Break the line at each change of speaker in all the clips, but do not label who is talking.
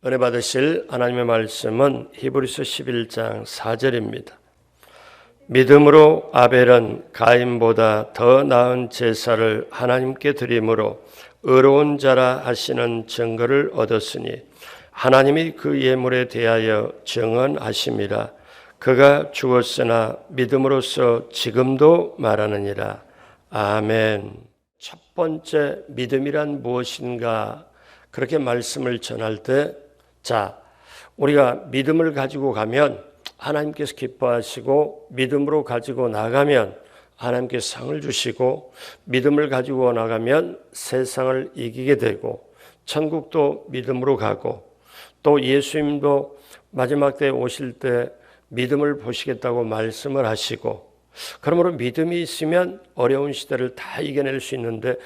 은혜 받으실 하나님의 말씀은 히브리서 11장 4절입니다. 믿음으로 아벨은 가인보다 더 나은 제사를 하나님께 드림으로 의로운 자라 하시는 증거를 얻었으니 하나님이 그 예물에 대하여 증언하심이라. 그가 죽었으나 믿음으로써 지금도 말하느니라. 아멘. 첫 번째 믿음이란 무엇인가? 그렇게 말씀을 전할 때 우리가 믿음을 가지고 가면 하나님께서 기뻐하시고, 믿음으로 가지고 나가면 하나님께서 상을 주시고, 믿음을 가지고 나가면 세상을 이기게 되고, 천국도 믿음으로 가고, 또 예수님도 마지막 때에 오실 때 믿음을 보시겠다고 말씀을 하시고, 그러므로 믿음이 있으면 어려운 시대를 다 이겨낼 수 있는데,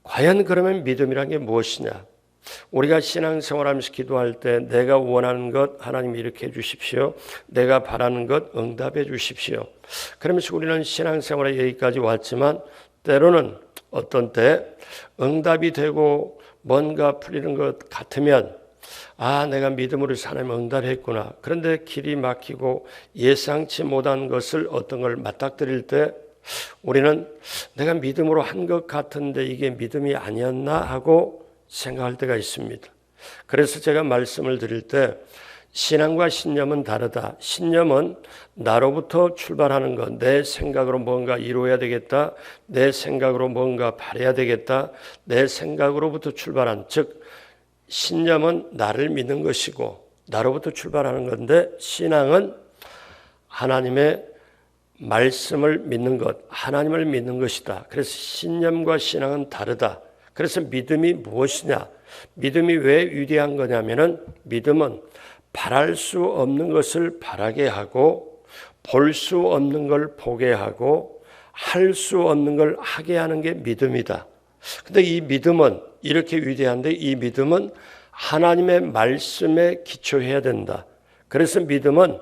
과연 그러면 믿음이란 게 무엇이냐? 우리가 신앙생활하면서 기도할 때 내가 원하는 것 하나님 이렇게 해 주십시오. 내가 바라는 것 응답해 주십시오. 그러면서 우리는 신앙생활에 여기까지 왔지만 때로는 어떤 때 응답이 되고 뭔가 풀리는 것 같으면 내가 믿음으로 하나님 응답했구나. 그런데 길이 막히고 예상치 못한 것을 어떤 걸 맞닥뜨릴 때 우리는 내가 믿음으로 한 것 같은데 이게 믿음이 아니었나 하고 생각할 때가 있습니다. 그래서 제가 말씀을 드릴 때 신앙과 신념은 다르다. 신념은 나로부터 출발하는 것, 내 생각으로 뭔가 이루어야 되겠다, 내 생각으로 뭔가 바라야 되겠다, 내 생각으로부터 출발한, 즉 신념은 나를 믿는 것이고 나로부터 출발하는 건데, 신앙은 하나님의 말씀을 믿는 것, 하나님을 믿는 것이다. 그래서 신념과 신앙은 다르다. 그래서 믿음이 무엇이냐? 믿음이 왜 위대한 거냐면은 믿음은 바랄 수 없는 것을 바라게 하고, 볼 수 없는 걸 보게 하고, 할 수 없는 걸 하게 하는 게 믿음이다. 근데 이 믿음은 이렇게 위대한데, 이 믿음은 하나님의 말씀에 기초해야 된다. 그래서 믿음은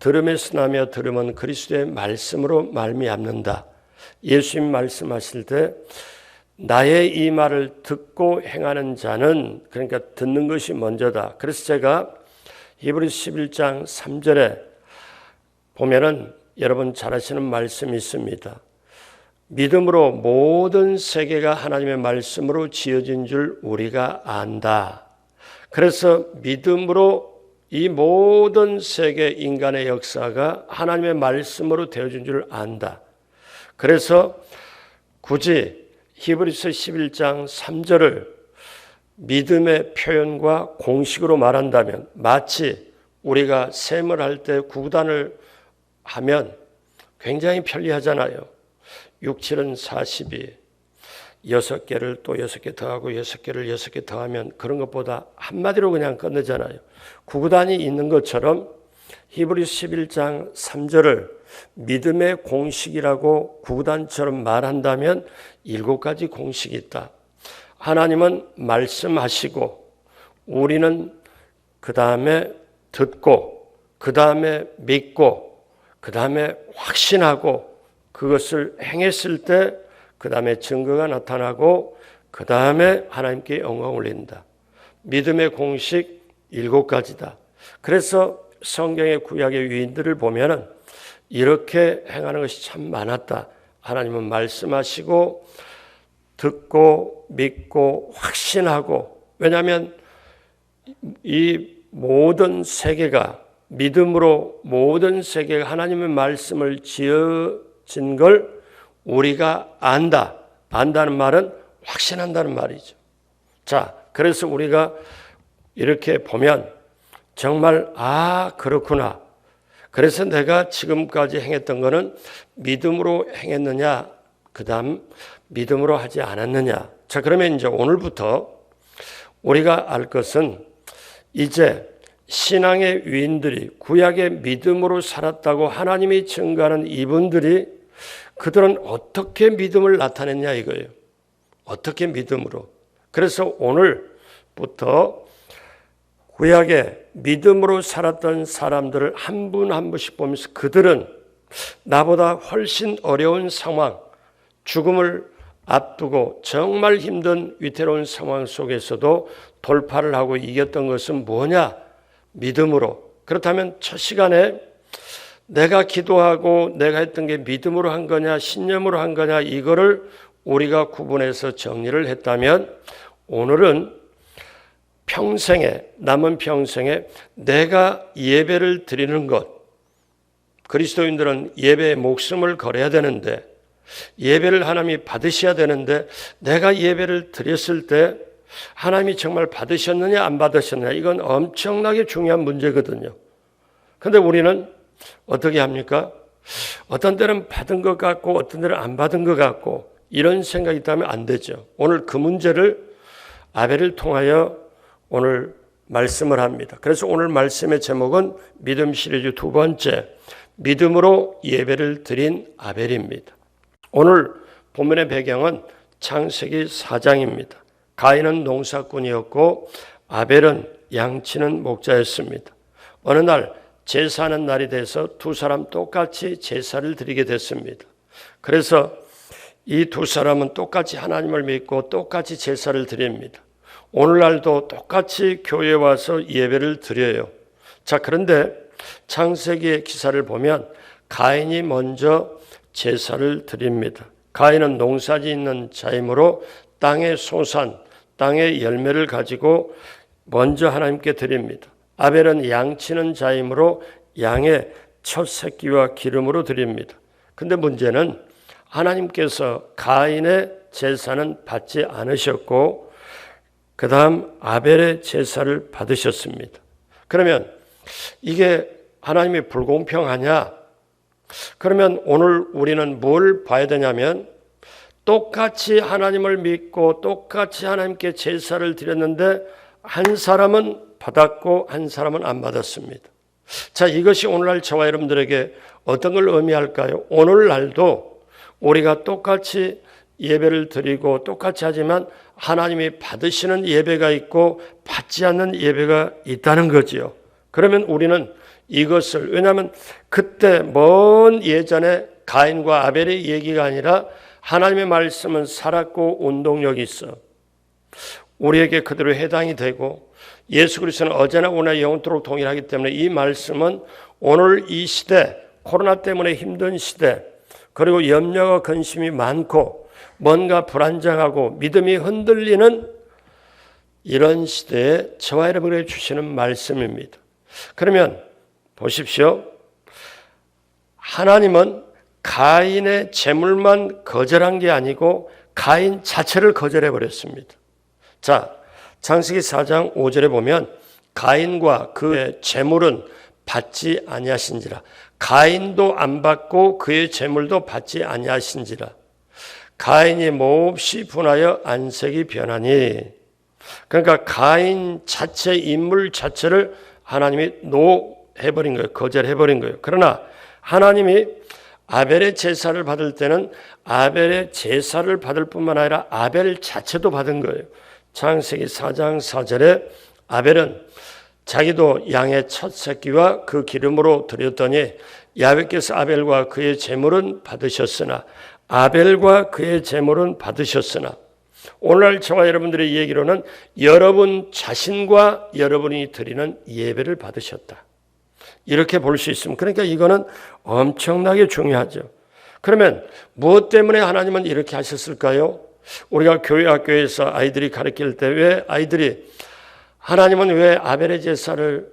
들음에서 나며 들음은 그리스도의 말씀으로 말미암는다. 예수님 말씀하실 때 나의 이 말을 듣고 행하는 자는, 그러니까 듣는 것이 먼저다. 그래서 제가 히브리서 11장 3절에 보면은 여러분 잘 아시는 말씀이 있습니다. 믿음으로 모든 세계가 하나님의 말씀으로 지어진 줄 우리가 안다. 그래서 믿음으로 이 모든 세계 인간의 역사가 하나님의 말씀으로 되어진 줄 안다. 그래서 굳이 히브리서 11장 3절을 믿음의 표현과 공식으로 말한다면, 마치 우리가 셈을 할 때 구단을 하면 굉장히 편리하잖아요. 6, 7은 42, 6개를 또 6개 더하고 6개를 6개 더하면 그런 것보다 한마디로 그냥 끝내잖아요. 구단이 있는 것처럼 히브리서 11장 3절을 믿음의 공식이라고 구단처럼 말한다면 7가지 공식이 있다. 하나님은 말씀하시고, 우리는 그 다음에 듣고, 그 다음에 믿고, 그 다음에 확신하고, 그것을 행했을 때 그 다음에 증거가 나타나고, 그 다음에 하나님께 영광을 올린다. 믿음의 공식 7가지다. 그래서 성경의 구약의 위인들을 보면은 이렇게 행하는 것이 참 많았다. 하나님은 말씀하시고, 듣고, 믿고, 확신하고. 왜냐하면 이 모든 세계가, 믿음으로 모든 세계가 하나님의 말씀을 지어진 걸 우리가 안다. 안다는 말은 확신한다는 말이죠. 그래서 우리가 이렇게 보면 정말 그렇구나. 그래서 내가 지금까지 행했던 거는 믿음으로 행했느냐, 그 다음 믿음으로 하지 않았느냐. 그러면 이제 오늘부터 우리가 알 것은, 이제 신앙의 위인들이 구약의 믿음으로 살았다고 하나님이 증거하는 이분들이, 그들은 어떻게 믿음을 나타냈냐 이거예요. 어떻게 믿음으로. 그래서 오늘부터 구약의 믿음으로 살았던 사람들을 한 분 한 분씩 보면서, 그들은 나보다 훨씬 어려운 상황, 죽음을 앞두고 정말 힘든 위태로운 상황 속에서도 돌파를 하고 이겼던 것은 뭐냐? 믿음으로. 그렇다면 첫 시간에 내가 기도하고 내가 했던 게 믿음으로 한 거냐 신념으로 한 거냐 이거를 우리가 구분해서 정리를 했다면 오늘은 남은 평생에 내가 예배를 드리는 것, 그리스도인들은 예배에 목숨을 걸어야 되는데 예배를 하나님이 받으셔야 되는데 내가 예배를 드렸을 때 하나님이 정말 받으셨느냐 안 받으셨느냐 이건 엄청나게 중요한 문제거든요. 그런데 우리는 어떻게 합니까? 어떤 때는 받은 것 같고 어떤 때는 안 받은 것 같고 이런 생각이 있다면 안 되죠. 오늘 그 문제를 아벨을 통하여 오늘 말씀을 합니다. 그래서 오늘 말씀의 제목은 믿음 시리즈 두 번째, 믿음으로 예배를 드린 아벨입니다. 오늘 본문의 배경은 창세기 4장입니다. 가인은 농사꾼이었고 아벨은 양치는 목자였습니다. 어느 날 제사하는 날이 돼서 두 사람 똑같이 제사를 드리게 됐습니다. 그래서 이 두 사람은 똑같이 하나님을 믿고 똑같이 제사를 드립니다. 오늘날도 똑같이 교회에 와서 예배를 드려요. 자, 그런데 창세기의 기사를 보면 가인이 먼저 제사를 드립니다. 가인은 농사짓는 자이므로 땅의 소산, 땅의 열매를 가지고 먼저 하나님께 드립니다. 아벨은 양치는 자이므로 양의 첫 새끼와 기름으로 드립니다. 근데 문제는 하나님께서 가인의 제사는 받지 않으셨고 그 다음 아벨의 제사를 받으셨습니다. 그러면 이게 하나님이 불공평하냐? 그러면 오늘 우리는 뭘 봐야 되냐면 똑같이 하나님을 믿고 똑같이 하나님께 제사를 드렸는데 한 사람은 받았고 한 사람은 안 받았습니다. 자, 이것이 오늘날 저와 여러분들에게 어떤 걸 의미할까요? 오늘날도 우리가 똑같이 예배를 드리고 똑같이 하지만 하나님이 받으시는 예배가 있고 받지 않는 예배가 있다는 거지요. 그러면 우리는 이것을, 왜냐하면 그때 먼 예전에 가인과 아벨의 얘기가 아니라 하나님의 말씀은 살았고 운동력이 있어 우리에게 그대로 해당이 되고 예수 그리스도는 어제나 오늘 영원토록 동일하기 때문에 이 말씀은 오늘 이 시대, 코로나 때문에 힘든 시대, 그리고 염려와 근심이 많고 뭔가 불안정하고 믿음이 흔들리는 이런 시대에 저와 여러분에게 주시는 말씀입니다. 그러면 보십시오. 하나님은 가인의 재물만 거절한 게 아니고 가인 자체를 거절해 버렸습니다. 자, 창세기 4장 5절에 보면 가인과 그의 재물은 받지 아니하신지라. 가인도 안 받고 그의 재물도 받지 아니하신지라. 가인이 몹시 분하여 안색이 변하니. 그러니까 가인 자체, 인물 자체를 하나님이 노해버린 거예요. 거절해버린 거예요. 그러나 하나님이 아벨의 제사를 받을 때는 아벨의 제사를 받을 뿐만 아니라 아벨 자체도 받은 거예요. 창세기 4장 4절에 아벨은 자기도 양의 첫 새끼와 그 기름으로 드렸더니 야훼께서 아벨과 그의 제물은 받으셨으나 아벨과 그의 제물은 받으셨으나 오늘날 저와 여러분들의 얘기로는 여러분 자신과 여러분이 드리는 예배를 받으셨다. 이렇게 볼 수 있습니다. 그러니까 이거는 엄청나게 중요하죠. 그러면 무엇 때문에 하나님은 이렇게 하셨을까요? 우리가 교회 학교에서 아이들이 가르칠 때 왜 아이들이 하나님은 왜 아벨의 제사를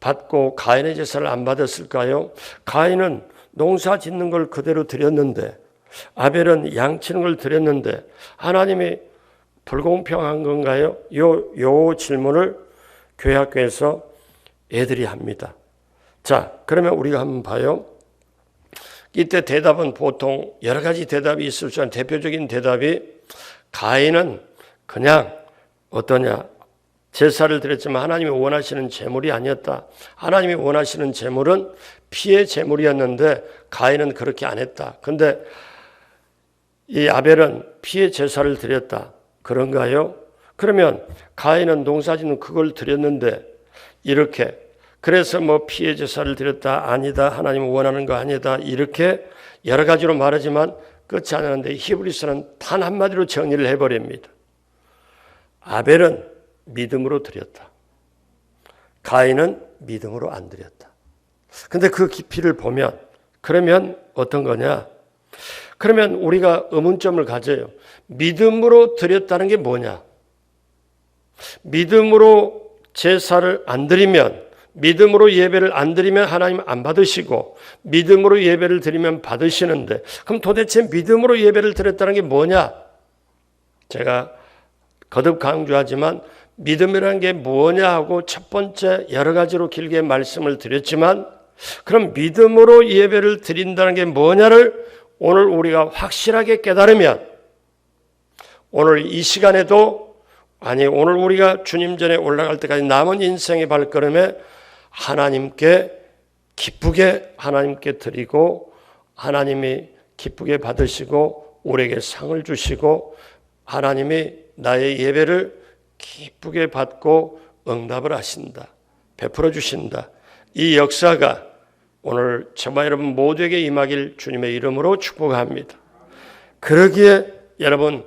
받고 가인의 제사를 안 받았을까요? 가인은 농사 짓는 걸 그대로 드렸는데 아벨은 양치는 걸 드렸는데 하나님이 불공평한 건가요? 요 질문을 교회 학교에서 애들이 합니다. 자, 그러면 우리가 한번 봐요. 이때 대답은 보통 여러 가지 대답이 있을 줄 아는 대표적인 대답이 가인은 그냥 어떠냐? 제사를 드렸지만 하나님이 원하시는 제물이 아니었다. 하나님이 원하시는 제물은 피의 제물이었는데 가인은 그렇게 안 했다. 그런데 이 아벨은 피의 제사를 드렸다. 그런가요? 그러면 가인은 농사짓는 그걸 드렸는데 이렇게 그래서 뭐 피의 제사를 드렸다 아니다 하나님은 원하는 거 아니다 이렇게 여러 가지로 말하지만 끝이 아니는데 히브리서는 단 한마디로 정리를 해버립니다. 아벨은 믿음으로 드렸다. 가인은 믿음으로 안 드렸다. 근데 그 깊이를 보면 그러면 어떤 거냐? 그러면 우리가 의문점을 가져요. 믿음으로 드렸다는 게 뭐냐? 믿음으로 제사를 안 드리면, 믿음으로 예배를 안 드리면 하나님 안 받으시고 믿음으로 예배를 드리면 받으시는데, 그럼 도대체 믿음으로 예배를 드렸다는 게 뭐냐? 제가 거듭 강조하지만 믿음이라는 게 뭐냐 하고 첫 번째 여러 가지로 길게 말씀을 드렸지만, 그럼 믿음으로 예배를 드린다는 게 뭐냐를 오늘 우리가 확실하게 깨달으면, 오늘 이 시간에도, 아니 오늘 우리가 주님 전에 올라갈 때까지 남은 인생의 발걸음에 하나님께 기쁘게 하나님께 드리고 하나님이 기쁘게 받으시고 우리에게 상을 주시고 하나님이 나의 예배를 기쁘게 받고 응답을 하신다, 베풀어 주신다. 이 역사가 오늘 저와 여러분 모두에게 임하길 주님의 이름으로 축복합니다. 그러기에 여러분,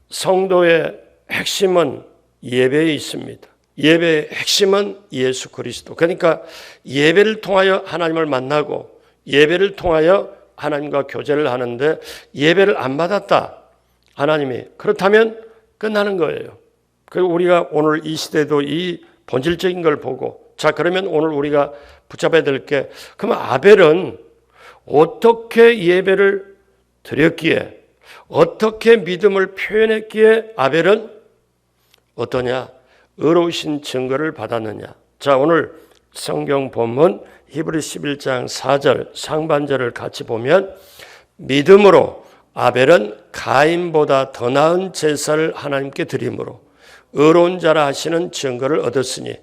성도의 핵심은 예배에 있습니다. 예배의 핵심은 예수 그리스도. 그러니까 예배를 통하여 하나님을 만나고 예배를 통하여 하나님과 교제를 하는데 예배를 안 받았다, 하나님이, 그렇다면 끝나는 거예요. 그리고 우리가 오늘 이 시대도 이 본질적인 걸 보고, 자 그러면 오늘 우리가 붙잡아야 될 게, 그러면 아벨은 어떻게 예배를 드렸기에, 어떻게 믿음을 표현했기에 아벨은 어떠냐? 의로우신 증거를 받았느냐? 자, 오늘 성경 본문 히브리 11장 4절 상반절을 같이 보면, 믿음으로 아벨은 가인보다 더 나은 제사를 하나님께 드림으로 의로운 자라 하시는 증거를 얻었으니,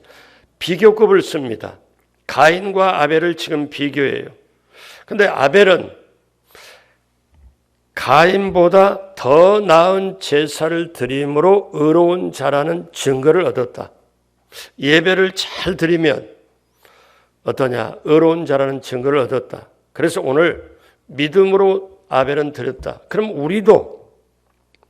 비교급을 씁니다. 가인과 아벨을 지금 비교해요. 근데 아벨은 가인보다 더 나은 제사를 드림으로 의로운 자라는 증거를 얻었다. 예배를 잘 드리면 어떠냐? 의로운 자라는 증거를 얻었다. 그래서 오늘 믿음으로 아벨은 드렸다. 그럼 우리도,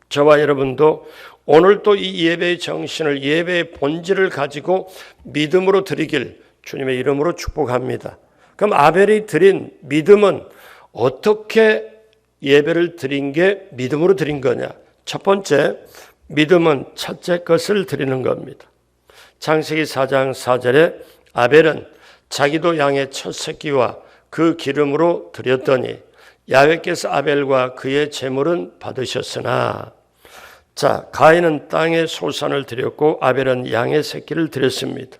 저와 여러분도 오늘 또 이 예배의 정신을, 예배의 본질을 가지고 믿음으로 드리길 주님의 이름으로 축복합니다. 그럼 아벨이 드린 믿음은 어떻게 예배를 드린 게 믿음으로 드린 거냐? 첫 번째, 믿음은 첫째 것을 드리는 겁니다. 창세기 4장 4절에 아벨은 자기도 양의 첫 새끼와 그 기름으로 드렸더니 야훼께서 아벨과 그의 제물은 받으셨으나, 자, 가인은 땅의 소산을 드렸고 아벨은 양의 새끼를 드렸습니다.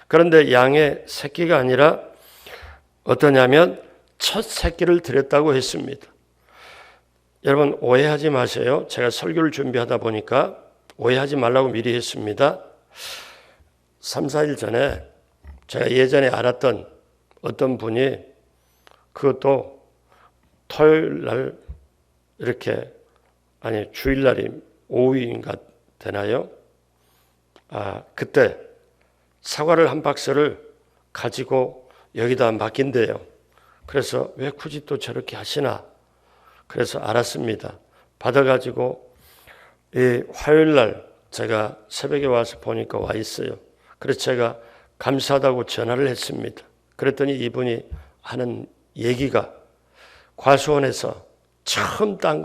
그런데 양의 새끼가 아니라 어떠냐면 첫 새끼를 드렸다고 했습니다. 여러분 오해하지 마세요. 제가 설교를 준비하다 보니까 오해하지 말라고 미리 했습니다. 3, 4일 전에 제가 예전에 알았던 어떤 분이, 그것도 토요일 날 이렇게, 아니 주일날이 오후인가 되나요? 그때 사과를 한 박스를 가지고 여기다 맡긴대요. 그래서 왜 굳이 또 저렇게 하시나? 그래서 알았습니다. 받아가지고 이 화요일 날 제가 새벽에 와서 보니까 와 있어요. 그래서 제가 감사하다고 전화를 했습니다. 그랬더니 이분이 하는 얘기가 과수원에서 처음 딴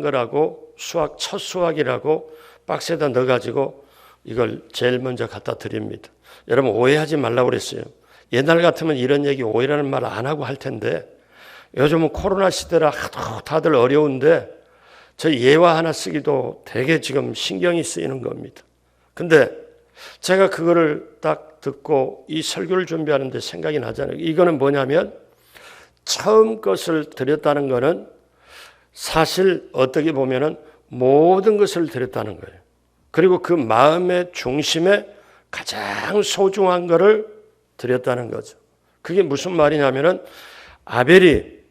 거라고 첫 수확이라고 박스에다 넣어가지고 이걸 제일 먼저 갖다 드립니다. 여러분 오해하지 말라고 그랬어요. 옛날 같으면 이런 얘기, 오해라는 말 안 하고 할 텐데, 요즘은 코로나 시대라 하도 다들 어려운데 저 예화 하나 쓰기도 되게 지금 신경이 쓰이는 겁니다. 근데 제가 그거를 딱 듣고 이 설교를 준비하는데 생각이 나잖아요. 이거는 뭐냐면 처음 것을 드렸다는 거는 사실 어떻게 보면은 모든 것을 드렸다는 거예요. 그리고 그 마음의 중심에 가장 소중한 것을 드렸다는 거죠. 그게 무슨 말이냐면은 아벨이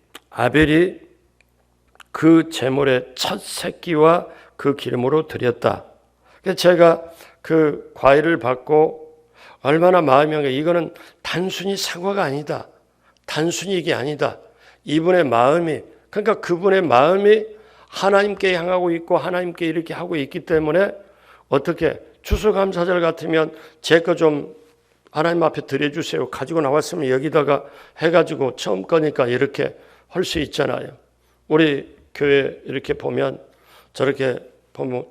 그 제물의 첫 새끼와 그 기름으로 드렸다. 그래서 제가 그 과일을 받고 얼마나 마음이, 이거는 단순히 사과가 아니다. 단순히 이게 아니다. 이분의 마음이 그러니까 그분의 마음이 하나님께 향하고 있고 하나님께 이렇게 하고 있기 때문에 어떻게 추수감사절 같으면 제 거 좀 하나님 앞에 드려주세요. 가지고 나왔으면 여기다가 해가지고 처음 거니까 이렇게 할 수 있잖아요. 우리 교회 이렇게 보면 저렇게 보면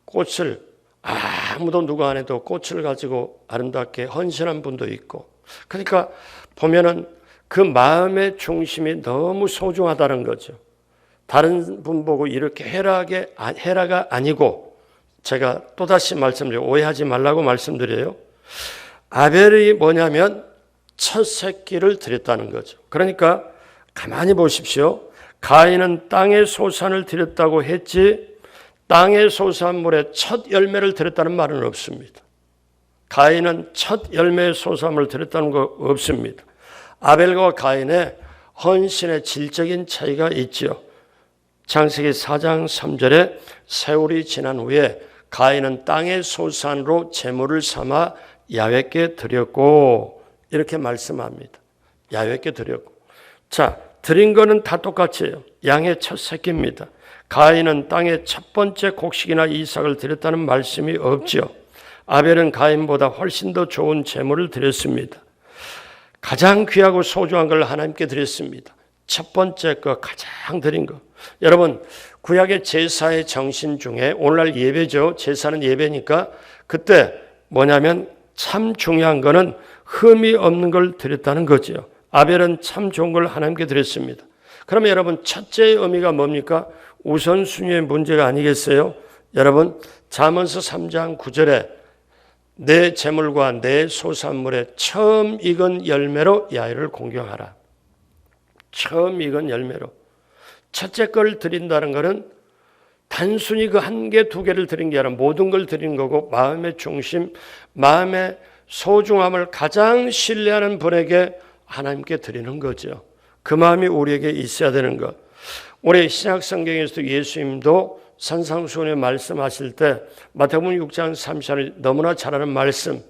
꽃을 아무도 누구 안 해도 꽃을 가지고 아름답게 헌신한 분도 있고, 그러니까 보면은 그 마음의 중심이 너무 소중하다는 거죠. 다른 분 보고 이렇게 해라가 아니고, 제가 또다시 말씀드려요. 오해하지 말라고 말씀드려요. 아벨이 뭐냐면 첫 새끼를 드렸다는 거죠. 그러니까 가만히 보십시오. 가인은 땅의 소산을 드렸다고 했지 땅의 소산물의 첫 열매를 드렸다는 말은 없습니다. 가인은 첫 열매의 소산물을 드렸다는 거 없습니다. 아벨과 가인의 헌신의 질적인 차이가 있지요. 창세기 4장 3절에 세월이 지난 후에 가인은 땅의 소산으로 제물을 삼아 야훼께 드렸고, 이렇게 말씀합니다. 야훼께 드렸고. 자, 드린 거는 다 똑같아요. 양의 첫 새끼입니다. 가인은 땅의 첫 번째 곡식이나 이삭을 드렸다는 말씀이 없지요. 아벨은 가인보다 훨씬 더 좋은 제물을 드렸습니다. 가장 귀하고 소중한 걸 하나님께 드렸습니다. 첫 번째 거, 가장 드린 거. 여러분, 구약의 제사의 정신 중에 오늘날 예배죠. 제사는 예배니까 그때 뭐냐면 참 중요한 거는 흠이 없는 걸 드렸다는 거죠. 아벨은 참 좋은 걸 하나님께 드렸습니다. 그러면 여러분, 첫째의 의미가 뭡니까? 우선순위의 문제가 아니겠어요? 여러분, 잠언서 3장 9절에 내 재물과 내 소산물에 처음 익은 열매로 야훼를 공경하라. 처음 익은 열매로. 첫째 걸 드린다는 것은 단순히 그 한 개, 두 개를 드린 게 아니라 모든 걸 드린 거고, 마음의 중심, 마음의 소중함을 가장 신뢰하는 분에게 하나님께 드리는 거죠. 그 마음이 우리에게 있어야 되는 것. 우리 신약 성경에서도 예수님도 산상수훈에 말씀하실 때 마태복음 6장 30절을 너무나 잘 아는 말씀.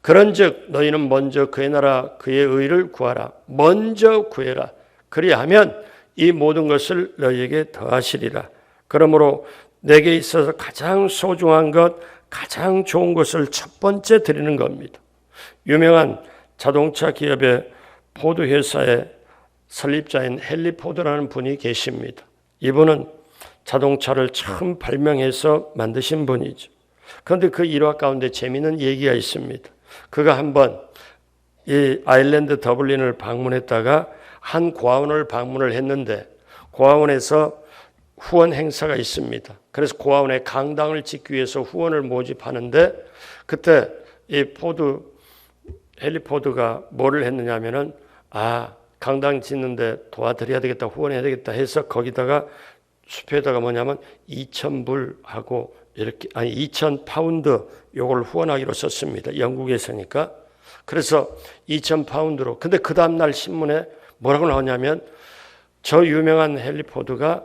그런즉 너희는 먼저 그의 나라 그의 의를 구하라. 먼저 구해라. 그리하면 이 모든 것을 너희에게 더하시리라. 그러므로 내게 있어서 가장 소중한 것, 가장 좋은 것을 첫 번째 드리는 겁니다. 유명한 자동차 기업의 포드 회사의 설립자인 헨리 포드라는 분이 계십니다. 이분은 자동차를 처음 발명해서 만드신 분이죠. 그런데 그 일화 가운데 재미있는 얘기가 있습니다. 그가 한번 이 아일랜드 더블린을 방문했다가 한 고아원을 방문을 했는데 고아원에서 후원 행사가 있습니다. 그래서 고아원에 강당을 짓기 위해서 후원을 모집하는데 그때 이 헨리 포드가 뭐를 했느냐면은 강당 짓는데 도와드려야 되겠다, 후원해야 되겠다 해서 거기다가 숲에다가 뭐냐면 2,000불하고 이렇게 2,000파운드 요걸 후원하기로 썼습니다. 영국에서니까. 그래서 2,000파운드로. 근데 그 다음날 신문에 뭐라고 나오냐면 저 유명한 헨리 포드가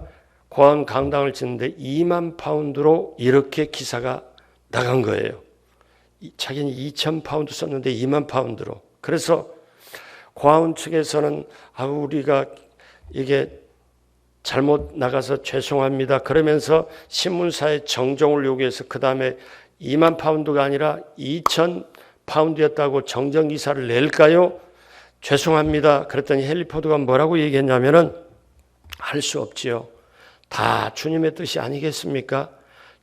고아원 강당을 짓는데 2만 파운드로 이렇게 기사가 나간 거예요. 자기는 2,000파운드 썼는데 2만 파운드로. 그래서 고아원 측에서는 우리가 이게 잘못 나가서 죄송합니다. 그러면서 신문사에 정정을 요구해서 그 다음에 2만 파운드가 아니라 2,000 파운드였다고 정정 기사를 낼까요? 죄송합니다. 그랬더니 헨리 포드가 뭐라고 얘기했냐면은 할 수 없지요. 다 주님의 뜻이 아니겠습니까?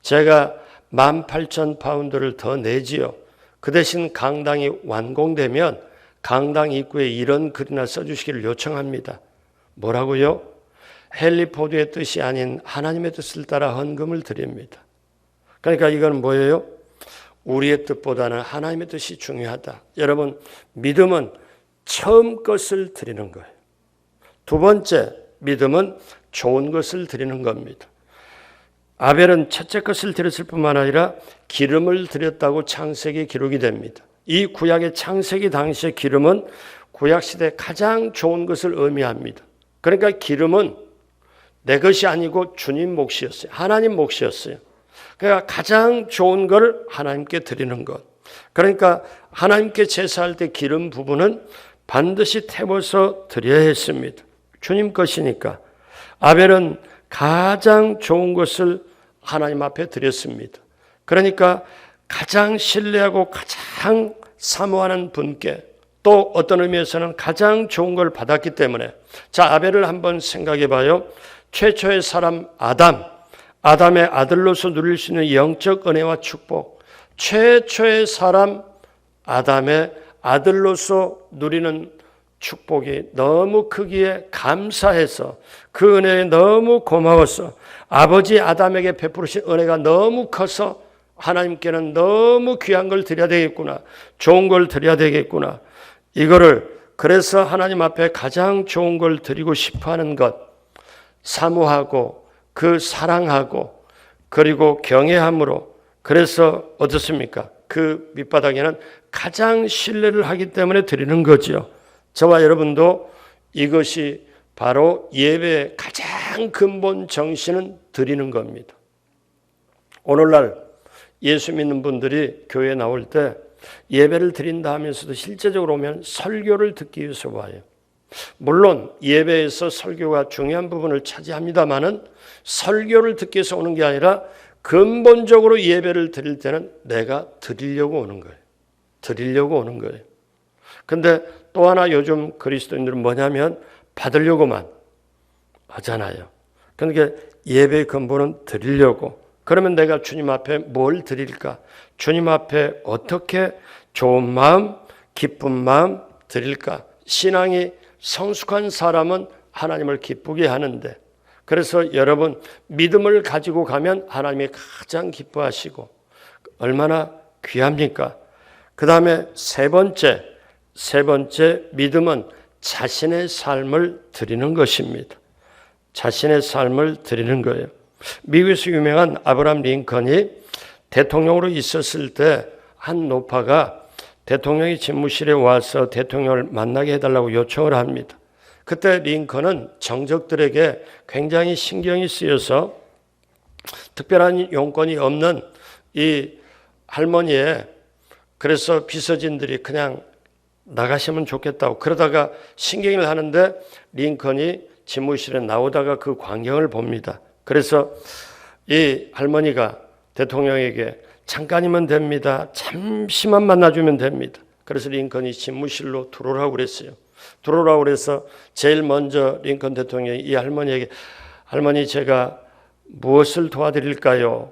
제가 18,000파운드를 더 내지요. 그 대신 강당이 완공되면 강당 입구에 이런 글이나 써주시기를 요청합니다. 뭐라고요? 헨리 포드의 뜻이 아닌 하나님의 뜻을 따라 헌금을 드립니다. 그러니까 이건 뭐예요? 우리의 뜻보다는 하나님의 뜻이 중요하다. 여러분, 믿음은 처음 것을 드리는 거예요. 두 번째, 믿음은 좋은 것을 드리는 겁니다. 아벨은 첫째 것을 드렸을 뿐만 아니라 기름을 드렸다고 창세기 기록이 됩니다. 이 구약의 창세기 당시의 기름은 구약시대 가장 좋은 것을 의미합니다. 그러니까 기름은 내 것이 아니고 주님 몫이었어요. 하나님 몫이었어요. 그러니까 가장 좋은 걸 하나님께 드리는 것. 그러니까 하나님께 제사할 때 기름 부분은 반드시 태워서 드려야 했습니다. 주님 것이니까. 아벨은 가장 좋은 것을 하나님 앞에 드렸습니다. 그러니까 가장 신뢰하고 가장 사모하는 분께, 또 어떤 의미에서는 가장 좋은 걸 받았기 때문에, 자, 아벨을 한번 생각해 봐요. 최초의 사람 아담의 아들로서 누릴 수 있는 영적 은혜와 축복, 최초의 사람 아담의 아들로서 누리는 축복이 너무 크기에 감사해서, 그 은혜에 너무 고마워서, 아버지 아담에게 베푸신 은혜가 너무 커서 하나님께는 너무 귀한 걸 드려야 되겠구나, 좋은 걸 드려야 되겠구나, 이거를 그래서 하나님 앞에 가장 좋은 걸 드리고 싶어하는 것, 사모하고 그 사랑하고 그리고 경외함으로, 그래서 어떻습니까? 그 밑바닥에는 가장 신뢰를 하기 때문에 드리는 거죠. 저와 여러분도 이것이 바로 예배의 가장 근본 정신은 드리는 겁니다. 오늘날 예수 믿는 분들이 교회에 나올 때 예배를 드린다 하면서도 실제적으로 오면 설교를 듣기 위해서 와요. 물론 예배에서 설교가 중요한 부분을 차지합니다마는 설교를 듣기 위해서 오는 게 아니라 근본적으로 예배를 드릴 때는 내가 드리려고 오는 거예요. 드리려고 오는 거예요. 근데 또 하나 요즘 그리스도인들은 뭐냐면 받으려고만 하잖아요. 그러니까 예배의 근본은 드리려고. 그러면 내가 주님 앞에 뭘 드릴까? 주님 앞에 어떻게 좋은 마음, 기쁜 마음 드릴까? 신앙이 성숙한 사람은 하나님을 기쁘게 하는데, 그래서 여러분 믿음을 가지고 가면 하나님이 가장 기뻐하시고 얼마나 귀합니까? 그 다음에 세 번째 믿음은 자신의 삶을 드리는 것입니다. 자신의 삶을 드리는 거예요. 미국에서 유명한 아브라함 링컨이 대통령으로 있었을 때 한 노파가 대통령이 집무실에 와서 대통령을 만나게 해달라고 요청을 합니다. 그때 링컨은 정적들에게 굉장히 신경이 쓰여서 특별한 용건이 없는 이 할머니의, 그래서 비서진들이 그냥 나가시면 좋겠다고 그러다가 신경을 하는데 링컨이 집무실에 나오다가 그 광경을 봅니다. 그래서 이 할머니가 대통령에게 잠깐이면 됩니다, 잠시만 만나주면 됩니다. 그래서 링컨이 집무실로 들어오라고 그랬어요. 들어오라고 그래서 제일 먼저 링컨 대통령이 이 할머니에게, 할머니 제가 무엇을 도와드릴까요?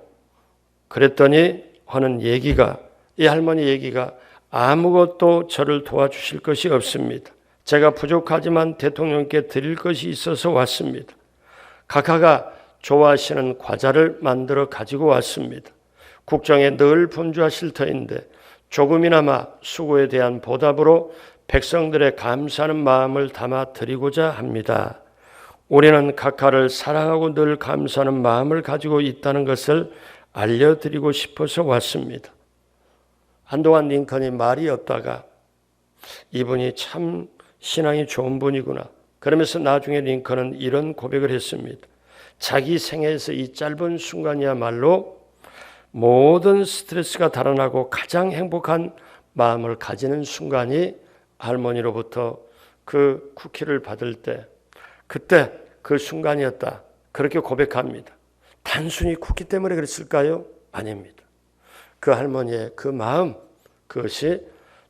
그랬더니 하는 얘기가, 이 할머니 얘기가, 아무것도 저를 도와주실 것이 없습니다. 제가 부족하지만 대통령께 드릴 것이 있어서 왔습니다. 각하가 좋아하시는 과자를 만들어 가지고 왔습니다. 국정에 늘 분주하실 터인데 조금이나마 수고에 대한 보답으로 백성들의 감사하는 마음을 담아 드리고자 합니다. 우리는 각하를 사랑하고 늘 감사하는 마음을 가지고 있다는 것을 알려드리고 싶어서 왔습니다. 한동안 링컨이 말이 없다가 이분이 참 신앙이 좋은 분이구나, 그러면서 나중에 링컨은 이런 고백을 했습니다. 자기 생애에서 이 짧은 순간이야말로 모든 스트레스가 달아나고 가장 행복한 마음을 가지는 순간이 할머니로부터 그 쿠키를 받을 때, 그때 그 순간이었다, 그렇게 고백합니다. 단순히 쿠키 때문에 그랬을까요? 아닙니다. 그 할머니의 그 마음, 그것이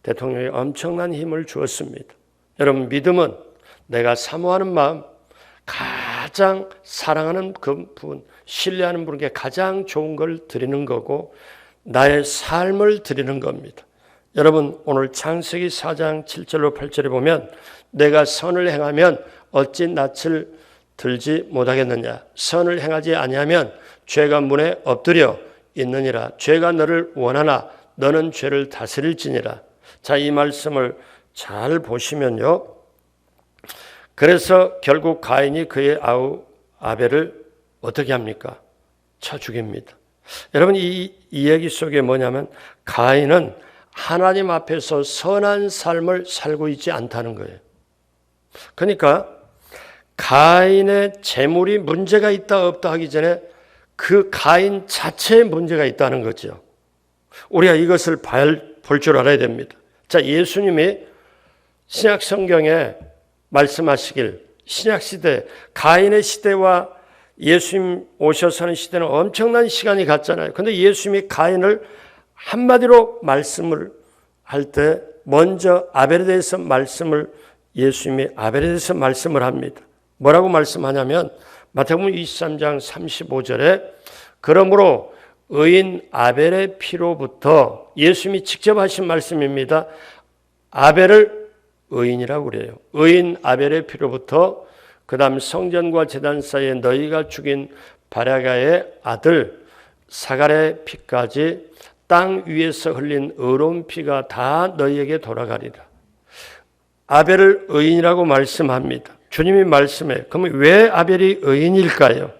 대통령에 엄청난 힘을 주었습니다. 여러분, 믿음은 내가 사모하는 마음, 가장 사랑하는 그 분, 신뢰하는 분에게 가장 좋은 걸 드리는 거고 나의 삶을 드리는 겁니다. 여러분, 오늘 창세기 4장 7절로 8절에 보면 내가 선을 행하면 어찌 낯을 들지 못하겠느냐, 선을 행하지 아니하면 죄가 문에 엎드려 있느니라, 죄가 너를 원하나 너는 죄를 다스릴지니라. 자, 이 말씀을 잘 보시면요, 그래서 결국 가인이 그의 아우 아벨을 어떻게 합니까? 쳐 죽입니다. 여러분, 이 이야기 속에 뭐냐면 가인은 하나님 앞에서 선한 삶을 살고 있지 않다는 거예요. 그러니까 가인의 재물이 문제가 있다 없다 하기 전에 그 가인 자체에 문제가 있다는 거죠. 우리가 이것을 볼 줄 알아야 됩니다. 자, 예수님이 신약 성경에 말씀하시길 신약시대, 가인의 시대와 예수님 오셔서는 시대는 엄청난 시간이 갔잖아요. 그런데 예수님이 가인을 한마디로 말씀을 할 때 먼저 아벨에 대해서 예수님이 아벨에 대해서 말씀을 합니다. 뭐라고 말씀하냐면 마태복음 23장 35절에 그러므로 의인 아벨의 피로부터, 예수님이 직접 하신 말씀입니다. 아벨을 의인이라고 그래요. 의인 아벨의 피로부터 그 다음 성전과 제단 사이에 너희가 죽인 바라가의 아들 사갈의 피까지 땅 위에서 흘린 의로운 피가 다 너희에게 돌아가리라. 아벨을 의인이라고 말씀합니다. 주님이 말씀해. 그러면 왜 아벨이 의인일까요?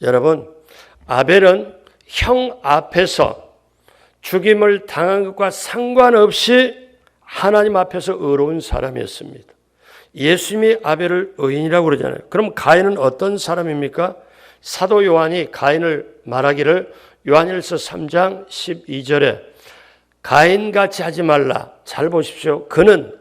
여러분, 아벨은 형 앞에서 죽임을 당한 것과 상관없이 하나님 앞에서 의로운 사람이었습니다. 예수님이 아벨을 의인이라고 그러잖아요. 그럼 가인은 어떤 사람입니까? 사도 요한이 가인을 말하기를 요한일서 3장 12절에 가인같이 하지 말라. 잘 보십시오.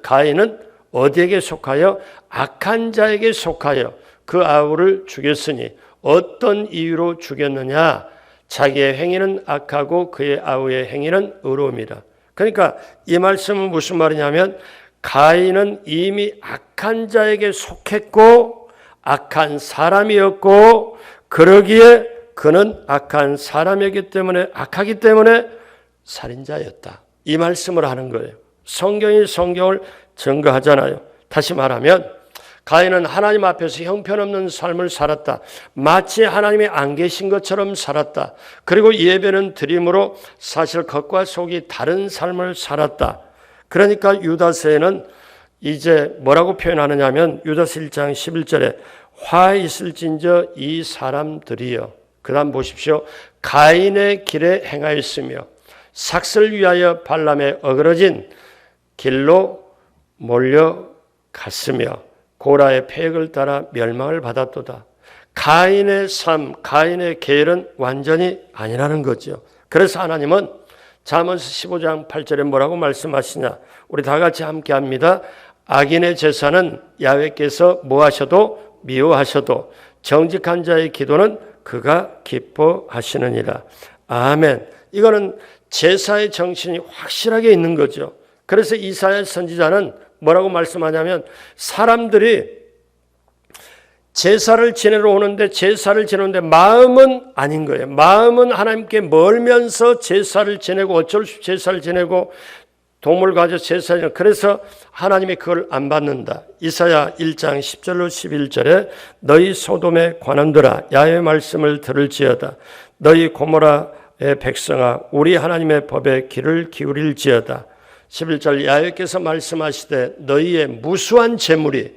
가인은 어디에게 속하여? 악한 자에게 속하여 그 아우를 죽였으니 어떤 이유로 죽였느냐? 자기의 행위는 악하고 그의 아우의 행위는 의로움이라. 그러니까 이 말씀은 무슨 말이냐면 가인은 이미 악한 자에게 속했고 악한 사람이었고 그러기에 그는 악한 사람이기 때문에 악하기 때문에 살인자였다. 이 말씀을 하는 거예요. 성경이 성경을 증거하잖아요. 다시 말하면 가인은 하나님 앞에서 형편없는 삶을 살았다. 마치 하나님이 안 계신 것처럼 살았다. 그리고 예배는 드림으로 사실 겉과 속이 다른 삶을 살았다. 그러니까 유다서에는 이제 뭐라고 표현하느냐면 유다서 1장 11절에 화 있을진저 이 사람들이여. 그 다음 보십시오. 가인의 길에 행하였으며 삭슬 위하여 발람에 어그러진 길로 몰려갔으며 고라의 패역을 따라 멸망을 받았도다. 가인의 삶, 가인의 계율은 완전히 아니라는 거죠. 그래서 하나님은 잠언서 15장 8절에 뭐라고 말씀하시냐. 우리 다 같이 함께 합니다. 악인의 제사는 야훼께서 뭐하셔도 미워하셔도 정직한 자의 기도는 그가 기뻐하시느니라. 아멘. 이거는 제사의 정신이 확실하게 있는 거죠. 그래서 이사야 선지자는 뭐라고 말씀하냐면 사람들이 제사를 지내러 오는데 마음은 아닌 거예요. 마음은 하나님께 멀면서 제사를 지내고 어쩔 수 없이 제사를 지내고 동물 가져 제사를 지내고 그래서 하나님이 그걸 안 받는다. 이사야 1장 10절로 11절에 너희 소돔의 관원들아 야훼의 말씀을 들을지어다. 너희 고모라의 백성아 우리 하나님의 법에 귀를 기울일지어다. 11절 야훼께서 말씀하시되 너희의 무수한 재물이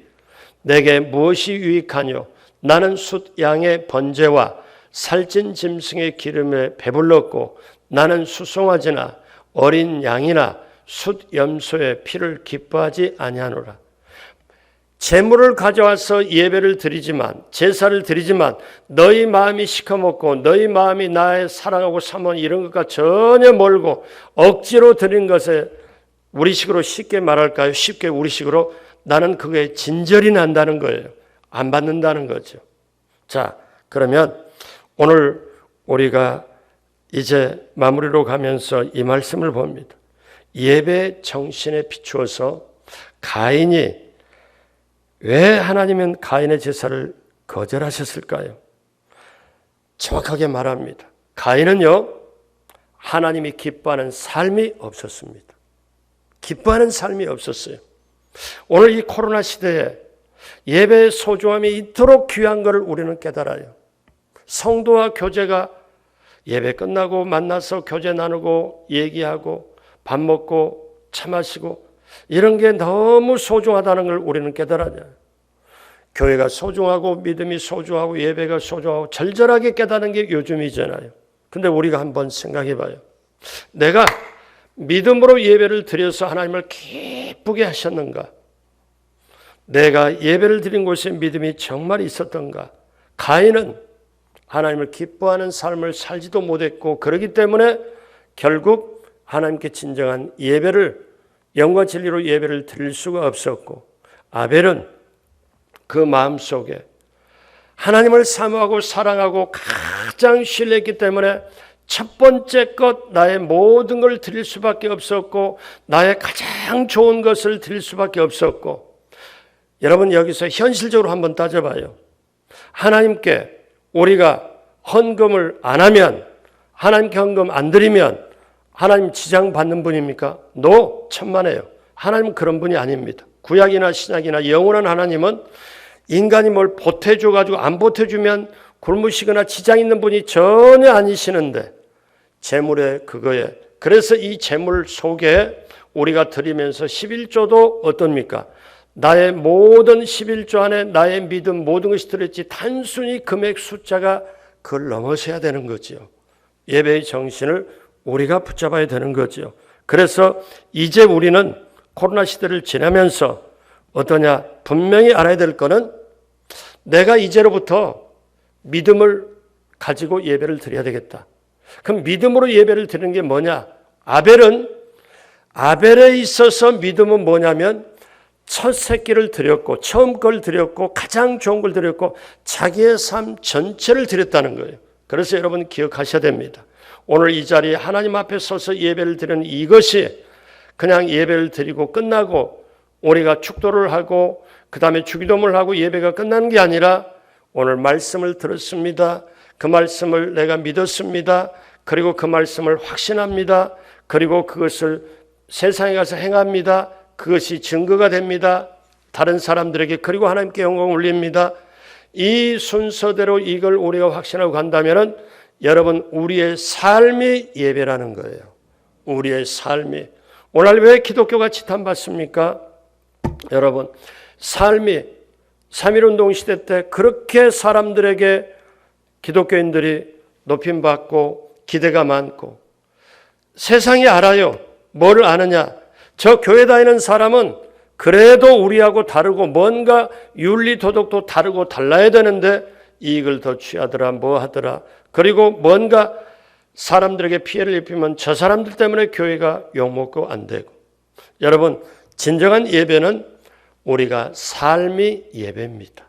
내게 무엇이 유익하뇨? 나는 숫 양의 번제와 살찐 짐승의 기름에 배불렀고 나는 수송아지나 어린 양이나 숫 염소의 피를 기뻐하지 아니하노라. 재물을 가져와서 예배를 드리지만 제사를 드리지만 너희 마음이 시커멓고 너희 마음이 나의 사랑하고 사모하는 이런 것과 전혀 멀고 억지로 드린 것에 우리식으로 쉽게 말할까요? 쉽게 우리식으로 나는 그게 진절이 난다는 거예요. 안 받는다는 거죠. 자, 그러면 오늘 우리가 이제 마무리로 가면서 이 말씀을 봅니다. 예배 정신에 비추어서 가인이 왜 하나님은 가인의 제사를 거절하셨을까요? 정확하게 말합니다. 가인은요, 하나님이 기뻐하는 삶이 없었습니다. 기뻐하는 삶이 없었어요. 오늘 이 코로나 시대에 예배의 소중함이 이토록 귀한 것을 우리는 깨달아요. 성도와 교제가 예배 끝나고 만나서 교제 나누고 얘기하고 밥 먹고 차 마시고 이런 게 너무 소중하다는 걸 우리는 깨달아요. 교회가 소중하고 믿음이 소중하고 예배가 소중하고 절절하게 깨닫는 게 요즘이잖아요. 근데 우리가 한번 생각해 봐요. 내가 믿음으로 예배를 드려서 하나님을 기쁘게 하셨는가? 내가 예배를 드린 곳에 믿음이 정말 있었던가? 가인은 하나님을 기뻐하는 삶을 살지도 못했고 그렇기 때문에 결국 하나님께 진정한 예배를 영과 진리로 예배를 드릴 수가 없었고 아벨은 그 마음속에 하나님을 사모하고 사랑하고 가장 신뢰했기 때문에 첫 번째 것 나의 모든 걸 드릴 수밖에 없었고 나의 가장 좋은 것을 드릴 수밖에 없었고 여러분 여기서 현실적으로 한번 따져봐요. 하나님께 우리가 헌금을 안 하면 하나님께 헌금 안 드리면 하나님 지장 받는 분입니까? No, 천만에요. 하나님은 그런 분이 아닙니다. 구약이나 신약이나 영원한 하나님은 인간이 뭘 보태줘가지고 안 보태주면 굶으시거나 지장 있는 분이 전혀 아니시는데 재물에 그거에 그래서 이 재물 속에 우리가 드리면서 11조도 어떻습니까? 나의 모든 11조 안에 나의 믿음 모든 것이 들어있지 단순히 금액 숫자가 그걸 넘어서야 되는 거죠. 예배의 정신을 우리가 붙잡아야 되는 거죠. 그래서 이제 우리는 코로나 시대를 지나면서 어떠냐? 분명히 알아야 될 거는 내가 이제로부터 믿음을 가지고 예배를 드려야 되겠다. 그럼 믿음으로 예배를 드리는 게 뭐냐? 아벨에 있어서 믿음은 뭐냐면 첫 새끼를 드렸고 처음 걸 드렸고 가장 좋은 걸 드렸고 자기의 삶 전체를 드렸다는 거예요. 그래서 여러분 기억하셔야 됩니다. 오늘 이 자리에 하나님 앞에 서서 예배를 드리는 이것이 그냥 예배를 드리고 끝나고 우리가 축도를 하고 그 다음에 주기도문을 하고 예배가 끝나는 게 아니라 오늘 말씀을 들었습니다. 그 말씀을 내가 믿었습니다. 그리고 그 말씀을 확신합니다. 그리고 그것을 세상에 가서 행합니다. 그것이 증거가 됩니다. 다른 사람들에게 그리고 하나님께 영광 올립니다. 이 순서대로 이걸 우리가 확신하고 간다면 여러분 우리의 삶이 예배라는 거예요. 우리의 삶이. 오늘 왜 기독교가 지탄받습니까? 여러분 삶이 3.1운동 시대 때 그렇게 사람들에게 기독교인들이 높임받고 기대가 많고 세상이 알아요. 뭐를 아느냐? 저 교회 다니는 사람은 그래도 우리하고 다르고 뭔가 윤리 도덕도 다르고 달라야 되는데 이익을 더 취하더라 뭐 하더라. 그리고 뭔가 사람들에게 피해를 입히면 저 사람들 때문에 교회가 욕먹고 안 되고. 여러분 진정한 예배는 우리가 삶이 예배입니다.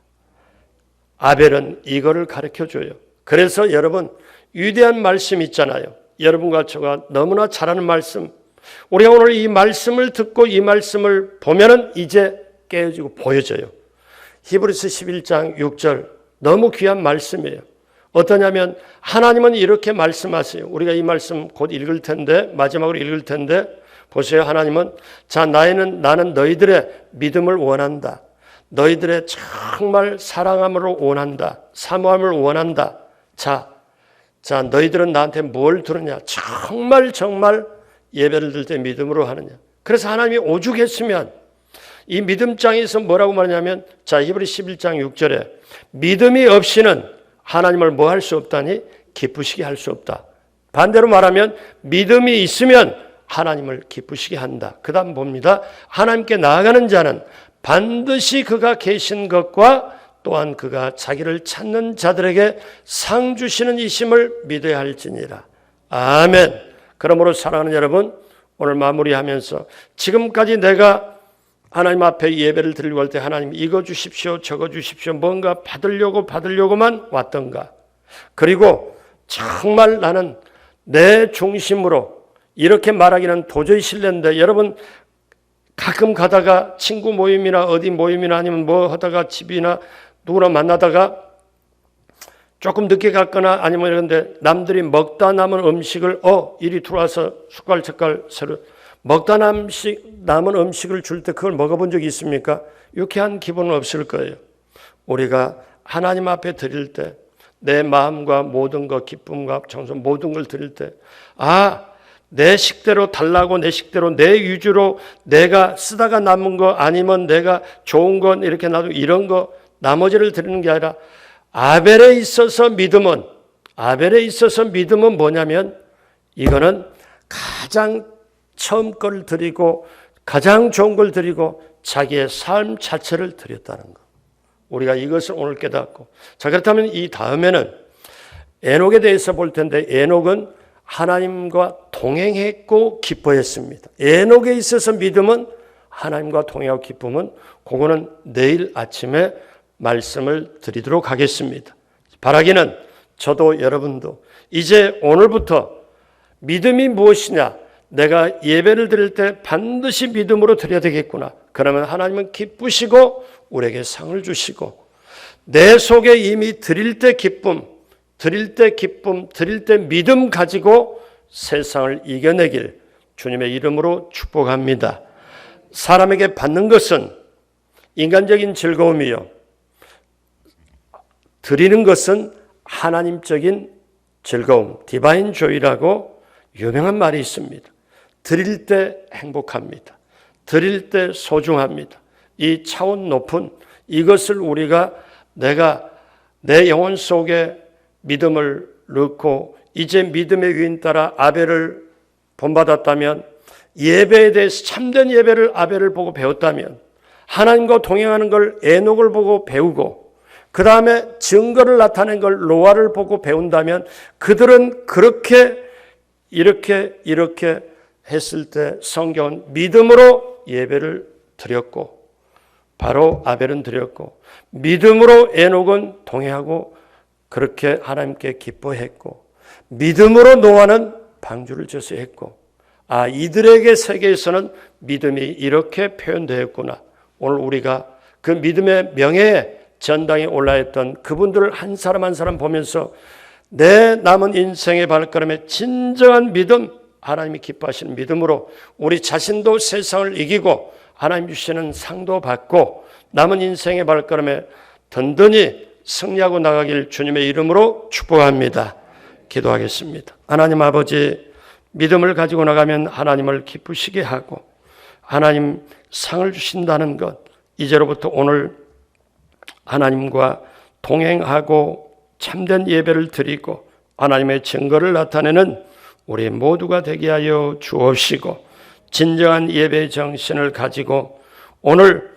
아벨은 이거를 가르쳐줘요. 그래서 여러분 위대한 말씀 있잖아요. 여러분과 저가 너무나 잘 아는 말씀. 우리가 오늘 이 말씀을 듣고 이 말씀을 보면은 이제 깨어지고 보여져요. 히브리서 11장 6절 너무 귀한 말씀이에요. 어떠냐면 하나님은 이렇게 말씀하세요. 우리가 이 말씀 곧 읽을 텐데 마지막으로 읽을 텐데 보세요. 하나님은 자 나는 너희들의 믿음을 원한다. 너희들의 정말 사랑함으로 원한다. 사모함을 원한다. 자 너희들은 나한테 뭘 들으냐. 정말 예배를 드릴 때 믿음으로 하느냐. 그래서 하나님이 오죽했으면 이 믿음장에서 뭐라고 말하냐면 자 히브리 11장 6절에 믿음이 없이는 하나님을 뭐 할 수 없다니 기쁘시게 할 수 없다. 반대로 말하면 믿음이 있으면 하나님을 기쁘시게 한다. 그 다음 봅니다. 하나님께 나아가는 자는 반드시 그가 계신 것과 또한 그가 자기를 찾는 자들에게 상 주시는 이심을 믿어야 할지니라. 아멘. 그러므로 사랑하는 여러분 오늘 마무리하면서 지금까지 내가 하나님 앞에 예배를 드리고 할 때 하나님 이거 주십시오 저거 주십시오 뭔가 받으려고만 왔던가. 그리고 정말 나는 내 중심으로 이렇게 말하기는 도저히 실례인데 여러분 가끔 가다가 친구 모임이나 어디 모임이나 아니면 뭐 하다가 집이나 누구나 만나다가 조금 늦게 갔거나 아니면 이런데 남들이 먹다 남은 음식을 이리 들어와서 숟갈 서로 먹다 남은 음식을 줄 때 그걸 먹어본 적이 있습니까? 유쾌한 기분은 없을 거예요. 우리가 하나님 앞에 드릴 때 내 마음과 모든 것 기쁨과 정성 모든 걸 드릴 때 내 식대로 달라고 내 식대로 내 위주로 내가 쓰다가 남은 거 아니면 내가 좋은 건 이렇게 놔두고 이런 거 나머지를 드리는 게 아니라 아벨에 있어서 믿음은 뭐냐면 이거는 가장 처음 걸 드리고 가장 좋은 걸 드리고 자기의 삶 자체를 드렸다는 것. 우리가 이것을 오늘 깨닫고 자 그렇다면 이 다음에는 에녹에 대해서 볼 텐데 에녹은 하나님과 동행했고 기뻐했습니다. 에녹에 있어서 믿음은 하나님과 동행하고 기쁨은 그거는 내일 아침에 말씀을 드리도록 하겠습니다. 바라기는 저도 여러분도 이제 오늘부터 믿음이 무엇이냐, 내가 예배를 드릴 때 반드시 믿음으로 드려야 되겠구나. 그러면 하나님은 기쁘시고 우리에게 상을 주시고, 내 속에 이미 드릴 때 기쁨, 드릴 때 믿음 가지고 세상을 이겨내길 주님의 이름으로 축복합니다. 사람에게 받는 것은 인간적인 즐거움이요, 드리는 것은 하나님적인 즐거움, 디바인 조이라고 유명한 말이 있습니다. 드릴 때 행복합니다. 드릴 때 소중합니다. 이 차원 높은 이것을 우리가 내가 내 영혼 속에 믿음을 넣고 이제 믿음의 위인 따라 아벨을 본받았다면, 예배에 대해서 참된 예배를 아벨을 보고 배웠다면, 하나님과 동행하는 걸 에녹을 보고 배우고, 그 다음에 증거를 나타낸 걸 노아를 보고 배운다면, 그들은 그렇게 이렇게 했을 때 성경은 믿음으로 예배를 드렸고, 바로 아벨은 드렸고, 믿음으로 에녹은 동행하고 그렇게 하나님께 기뻐했고, 믿음으로 노아는 방주를 져서 했고, 이들에게 세계에서는 믿음이 이렇게 표현되었구나. 오늘 우리가 그 믿음의 명예의 전당에 올라있던 그분들을 한 사람 한 사람 보면서 내 남은 인생의 발걸음에 진정한 믿음, 하나님이 기뻐하시는 믿음으로 우리 자신도 세상을 이기고 하나님 주시는 상도 받고 남은 인생의 발걸음에 든든히 승리하고 나가길 주님의 이름으로 축복합니다. 기도하겠습니다. 하나님 아버지, 믿음을 가지고 나가면 하나님을 기쁘시게 하고 하나님 상을 주신다는 것, 이제로부터 오늘 하나님과 동행하고 참된 예배를 드리고 하나님의 증거를 나타내는 우리 모두가 되게 하여 주옵시고, 진정한 예배의 정신을 가지고 오늘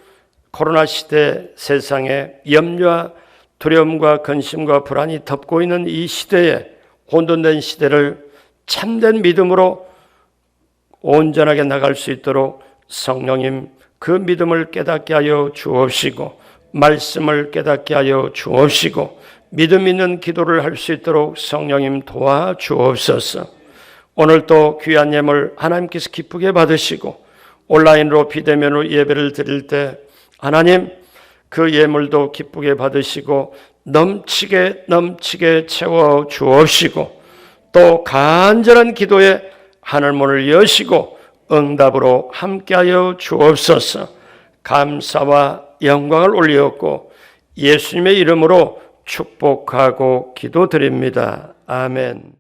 코로나 시대 세상에 염려와 두려움과 근심과 불안이 덮고 있는 이 시대에, 혼돈된 시대를 참된 믿음으로 온전하게 나갈 수 있도록 성령님 그 믿음을 깨닫게 하여 주옵시고, 말씀을 깨닫게 하여 주옵시고, 믿음 있는 기도를 할 수 있도록 성령님 도와주옵소서. 오늘도 귀한 예물 하나님께서 기쁘게 받으시고 온라인으로 비대면으로 예배를 드릴 때 하나님 그 예물도 기쁘게 받으시고 넘치게 채워 주옵시고, 또 간절한 기도에 하늘문을 여시고 응답으로 함께하여 주옵소서. 감사와 영광을 올리었고 예수님의 이름으로 축복하고 기도드립니다. 아멘.